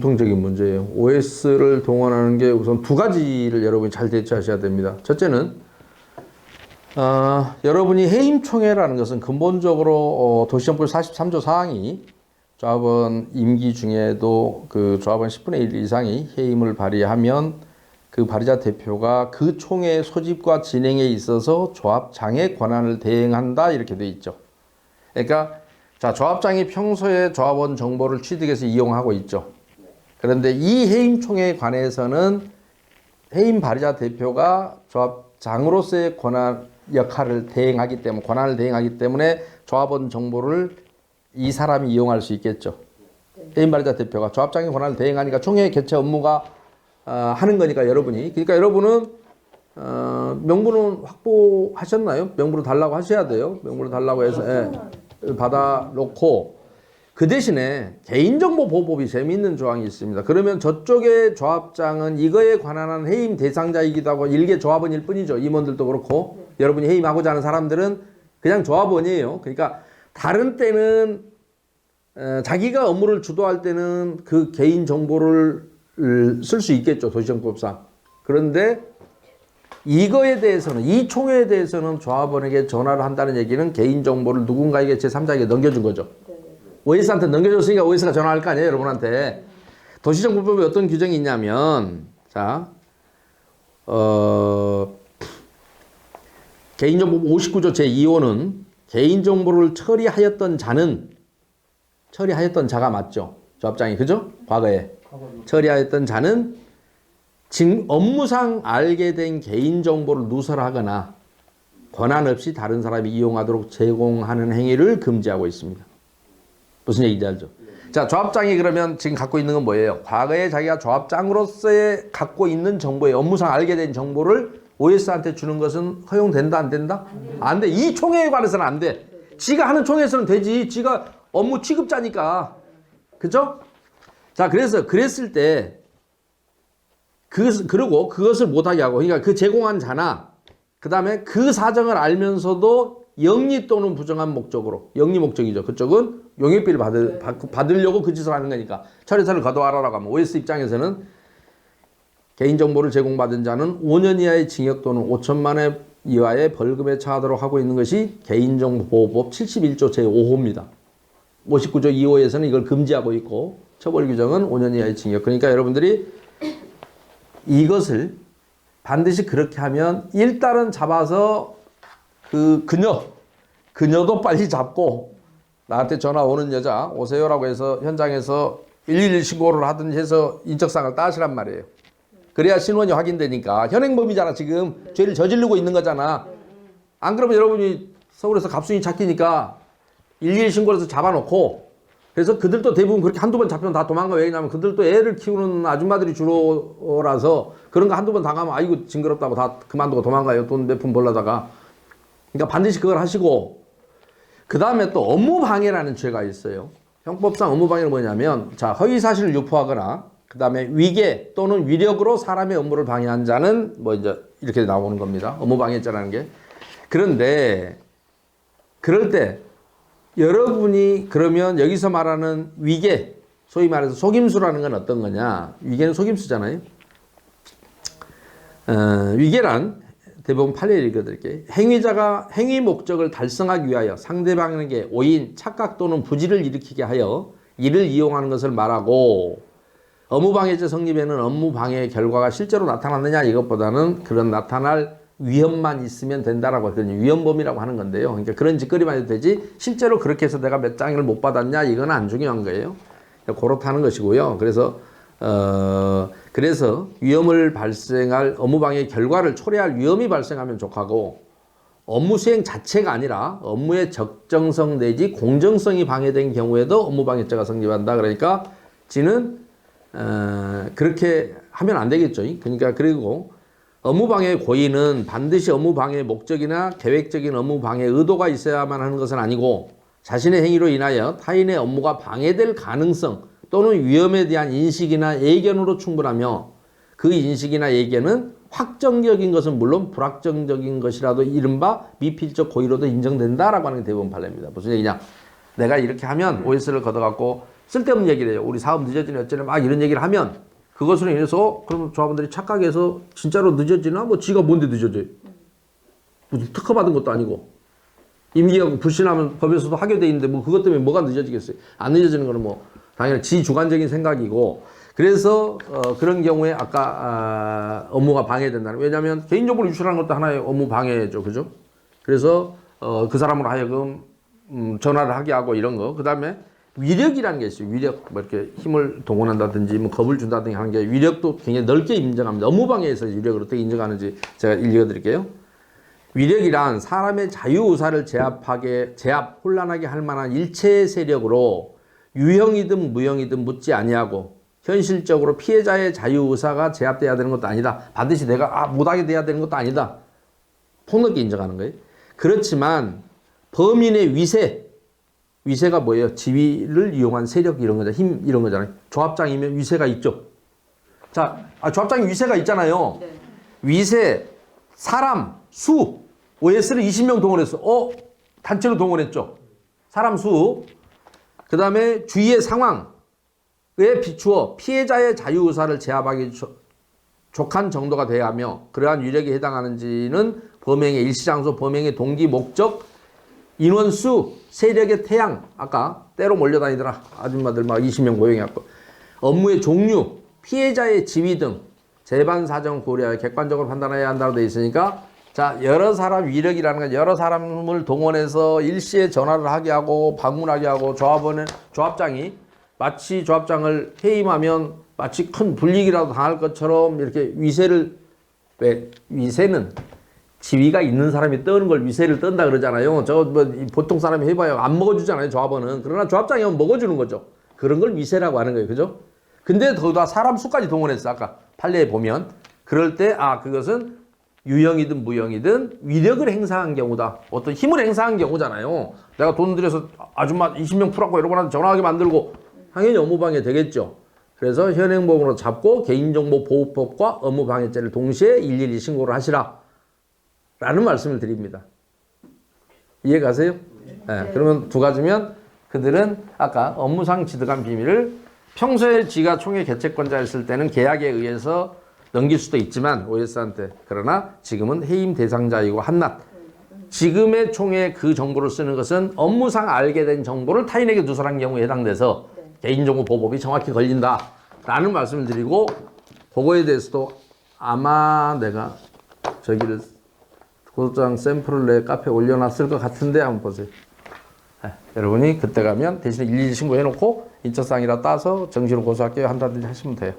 공통적인 문제예요. OS를 동원하는 게 우선 두 가지를 여러분이 잘 대처하셔야 됩니다. 첫째는 여러분이 해임총회라는 것은 근본적으로 도시정법 43조 사항이 조합원 임기 중에도 그 조합원 10분의 1 이상이 해임을 발의하면 그 발의자 대표가 그 총회 소집과 진행에 있어서 조합장의 권한을 대행한다 이렇게 돼 있죠. 그러니까 자, 조합장이 평소에 조합원 정보를 취득해서 이용하고 있죠. 그런데 이 해임총회에 관해서는 해임 발의자 대표가 조합장으로서의 역할을 대행하기 때문에, 권한을 대행하기 때문에 조합원 정보를 이 사람이 이용할 수 있겠죠. 해임 발의자 대표가 조합장의 권한을 대행하니까 총회 개최 업무가 하는 거니까 여러분이. 그러니까 여러분은 명부는 확보하셨나요? 명부를 달라고 하셔야 돼요. 명부를 달라고 해서 받아놓고 그 대신에 개인정보보호법이 재미있는 조항이 있습니다. 그러면 저쪽의 조합장은 이거에 관한 해임 대상자이기도 하고 일개 조합원일 뿐이죠. 임원들도 그렇고 여러분이 해임하고자 하는 사람들은 그냥 조합원이에요. 그러니까 다른 때는 자기가 업무를 주도할 때는 그 개인정보를 쓸 수 있겠죠. 도시정법상. 그런데 이거에 대해서는, 이 총회에 대해서는 조합원에게 전화를 한다는 얘기는 개인정보를 누군가에게 제3자에게 넘겨준 거죠. OS한테 넘겨줬으니까 OS가 전화할 거 아니에요, 여러분한테. 도시정보법에 어떤 규정이 있냐면, 자, 개인정보법 59조 제2호는 개인정보를 처리하였던 자가 맞죠? 조합장이, 그죠? 과거에. 처리하였던 자는 업무상 알게 된 개인정보를 누설하거나 권한 없이 다른 사람이 이용하도록 제공하는 행위를 금지하고 있습니다. 무슨 얘기인지 알죠? 자, 조합장이 그러면 지금 갖고 있는 건 뭐예요? 과거에 자기가 조합장으로서의 갖고 있는 정보에 업무상 알게 된 정보를 OS한테 주는 것은 허용된다, 안 된다? 안 돼. 이 총회에 관해서는 안 돼. 지가 하는 총회에서는 되지. 지가 업무 취급자니까. 그죠? 자, 그래서 그랬을 때 그리고 그것을 못하게 하고, 그러니까 그 제공한 자나 그 다음에 그 사정을 알면서도 영리 또는 부정한 목적으로, 영리 목적이죠. 그쪽은 용역비를 받으려고 그 짓을 하는 거니까 처리사를 거둬와라라고 하면 OS 입장에서는 개인정보를 제공받은 자는 5년 이하의 징역 또는 5천만 원 이하의 벌금에 처하도록 하고 있는 것이 개인정보보호법 71조 제5호입니다. 59조 2호에서는 이걸 금지하고 있고 처벌 규정은 5년 이하의 징역. 그러니까 여러분들이 이것을 반드시 그렇게 하면 일단은 잡아서 그 그녀도 빨리 잡고 나한테 전화 오는 여자 오세요라고 해서 현장에서 111 신고를 하든지 해서 인적사항을 따시란 말이에요. 그래야 신원이 확인되니까. 현행범이잖아. 지금 죄를 저지르고 있는 거잖아. 안 그러면 여러분이 서울에서 갑순이 찾기니까 111 신고를 해서 잡아놓고, 그래서 그들도 대부분 그렇게 한두 번 잡히면 다 도망가. 왜냐면 그들도 애를 키우는 아줌마들이 주로라서 그런 거 한두 번 당하면 아이고 징그럽다고 다 그만두고 도망가요. 돈 몇 푼 벌려다가. 그러니까 반드시 그걸 하시고, 그 다음에 또 업무방해라는 죄가 있어요. 형법상 업무방해는 뭐냐면, 자, 허위사실을 유포하거나 그 다음에 위계 또는 위력으로 사람의 업무를 방해한 자는 뭐 이제 이렇게 나오는 겁니다. 업무방해죄라는 게. 그런데 그럴 때 여러분이 그러면 여기서 말하는 위계, 소위 말해서 속임수라는 건 어떤 거냐? 위계는 속임수잖아요. 위계란 대부분 판례를 읽어드릴게요. 행위자가 행위 목적을 달성하기 위하여 상대방에게 오인, 착각 또는 부지를 일으키게 하여 이를 이용하는 것을 말하고, 업무방해죄 성립에는 업무방해의 결과가 실제로 나타났느냐 이것보다는 그런 나타날 위험만 있으면 된다라고 하더니 위험범이라고 하는 건데요. 그러니까 그런 짓거리만 해도 되지 실제로 그렇게 해서 내가 몇 장을 못 받았냐 이건 안 중요한 거예요. 그렇다는 것이고요. 그래서 위험을 발생할 업무방해 결과를 초래할 위험이 발생하면 족하고, 업무 수행 자체가 아니라 업무의 적정성 내지 공정성이 방해된 경우에도 업무방해죄가 성립한다. 그러니까 지는 그렇게 하면 안 되겠죠. 그러니까 그리고 업무방해의 고의는 반드시 업무방해의 목적이나 계획적인 업무방해 의도가 있어야만 하는 것은 아니고, 자신의 행위로 인하여 타인의 업무가 방해될 가능성 또는 위험에 대한 인식이나 예견으로 충분하며, 그 인식이나 예견은 확정적인 것은 물론 불확정적인 것이라도 이른바 미필적 고의로도 인정된다라고 하는 게 대부분 판례입니다. 무슨 얘기냐? 내가 이렇게 하면 OS를 걷어갖고 쓸데없는 얘기를 해요. 우리 사업 늦어지네 어쩌네 막 이런 얘기를 하면 그것으로 인해서 그러면 조합원들이 착각해서 진짜로 늦어지나? 뭐 지가 뭔데 늦어져요? 무슨 특허 받은 것도 아니고 임기하고 불신하면 법에서도 하게 돼 있는데 뭐 그것 때문에 뭐가 늦어지겠어요? 안 늦어지는 거는 뭐 당연히 지 주관적인 생각이고 그래서 그런 경우에 아까 업무가 방해된다는 왜냐하면 개인정보를 유출하는 것도 하나의 업무 방해죠, 그죠? 그래서 그 사람으로 하여금 전화를 하게 하고 이런 거. 그 다음에 위력이라는 게 있어요. 위력, 뭐 이렇게 힘을 동원한다든지, 뭐 겁을 준다든지 하는 게 위력도 굉장히 넓게 인정합니다. 업무 방해에서 위력을 어떻게 인정하는지 제가 읽어드릴게요. 위력이란 사람의 자유의사를 혼란하게 할 만한 일체 세력으로 유형이든 무형이든 묻지 아니하고 현실적으로 피해자의 자유의사가 제압돼야 되는 것도 아니다. 반드시 내가 못하게 돼야 되는 것도 아니다. 폭넓게 인정하는 거예요. 그렇지만 범인의 위세가 뭐예요? 지위를 이용한 세력 이런 거잖아요. 힘 이런 거잖아요. 조합장이면 위세가 있죠. 자, 조합장이 위세가 있잖아요. 네. 위세, 사람, 수, OS를 20명 동원했어. 단체로 동원했죠. 사람 수. 그 다음에 주위의 상황에 비추어 피해자의 자유의사를 제압하기 족한 정도가 돼야 하며 그러한 위력에 해당하는지는 범행의 일시장소, 범행의 동기, 목적, 인원수, 세력의 태양, 아까 때로 몰려다니더라. 아줌마들 막 20명 고용해갖고. 업무의 종류, 피해자의 지위 등 재반 사정 고려하여 객관적으로 판단해야 한다고 되어 있으니까 자, 여러 사람 위력이라는 건 여러 사람을 동원해서 일시에 전화를 하게 하고 방문하게 하고 조합장이 마치 조합장을 해임하면 마치 큰 불이익이라도 당할 것처럼 이렇게 위세를 위세는 지위가 있는 사람이 떠는 걸 위세를 떤다 그러잖아요. 보통 사람이 해봐요. 안 먹어주잖아요, 조합원은. 그러나 조합장이 하면 먹어주는 거죠. 그런 걸 위세라고 하는 거예요. 그죠? 근데 더다 사람 수까지 동원했어. 아까 판례에 보면. 그럴 때, 그것은 유형이든 무형이든 위력을 행사한 경우다. 어떤 힘을 행사한 경우잖아요. 내가 돈 들여서 아줌마 20명 풀었고 이러고 나서 전화하게 만들고 당연히 업무방해 되겠죠. 그래서 현행범으로 잡고 개인정보보호법과 업무방해죄를 동시에 일일이 신고를 하시라. 라는 말씀을 드립니다. 이해 가세요? 네. 그러면 두 가지면 그들은 아까 업무상 지득한 비밀을 평소에 지가 총회 개최권자였을 때는 계약에 의해서 넘길 수도 있지만 OS한테 그러나 지금은 해임 대상자이고 한낱 지금의 총회 그 정보를 쓰는 것은 업무상 알게 된 정보를 타인에게 누설한 경우에 해당돼서 개인정보보호법이 정확히 걸린다라는 말씀을 드리고 그거에 대해서도 아마 내가 저기를 고소장 샘플을 내 카페에 올려놨을 것 같은데 한번 보세요. 여러분이 그때 가면 대신에 일일이 신고해놓고 인적사항이라 따서 정식으로 고소할게요 한다든지 하시면 돼요.